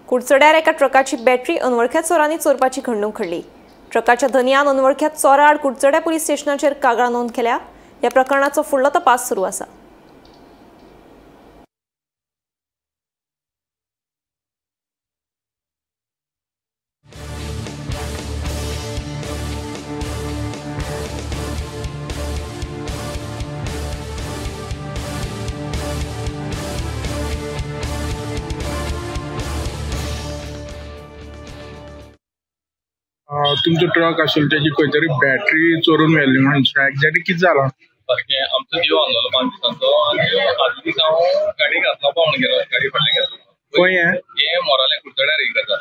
कुडचड्यार एका ट्रकाची बॅटरी अनवळख्या चोरांनी चोरपाची घडणूक घडली। ट्रकाच्या धनियान अनवळख्या चोरा आड कुडचड्या पुलीस स्टेशनाचेर कागाळ नोंद केल्या। या प्रकरणाचो फुडलो तपास सुरू आसा। तुमचो ट्रक आशिल्लो त्याची खंय तरी बॅटरी चोरून व्हेल्ली म्हणून एक्झॅक्टली कितें जालां? सारकें आमचो जीव आसलो 5 दिसांचो आनी आदले दीस हांव गाडी घातलो पावण गेलो गाडी फाटल्यान गेलो हे मोराले कुडचड्यार एक जाता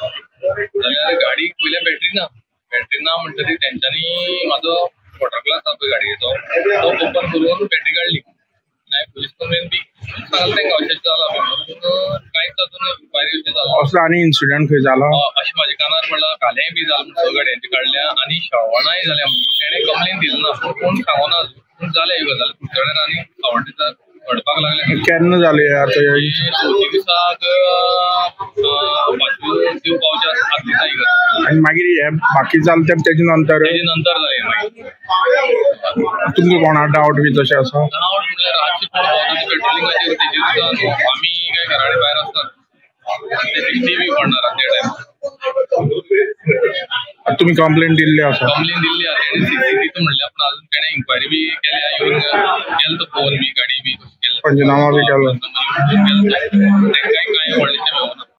जाल्यार गाडीक पयलें बॅटरी ना म्हणटरी तेंच्यांनी म्हाजो वॉटर ग्लास आसा पळय गाडयेचो तो ओपन करून बॅटरी काडली। पुलीस कंप्लेन बी सांगलें तेंकां अशें जालां म्हणून कांयच तातूंत इन्क्वायरी अशें जालां। असलो आनी इन्सिडंट खंय जाला? अशें म्हाजे कानार म्हणल्यार कालेय बी जालें स गाडयांची काडल्या आनी शावणाय जाल्या म्हणून तेणें कंप्लेन दिली ना कोण सांगोना पूण जाले ह्यो गजाली कुडचड्यार आनी सावंड दिसा घडपाक लागले। केन्ना जाले आतां? चवथी दिसाक पांचवी जीव पावच्या आदले दिसा ही गजाल आनी मागीर हे बाकी जालें तेजे नंतर जालें मागीर। तुमकां कोणा डावट बी तशें आसा? डावट म्हणल्यार रातची कोण भोंवता पेट्रोलिंगाचेर तेजेर दिसा आमी काय घरा कडेन भायर आसतात आनी ते टीव्ही पडना ते टायमार। तुम्ही कंप्लेन दिल्ली आसा? कंप्लेन दिल्ली आसा तेणें सीसीटीव्ही म्हणल्या पूण अजून तेणें इन्क्वायरी बी केल्या येवन गेलो तो फोन बी गाडी बी कशी केल्या पंचनामा बी केलो? तेंकांय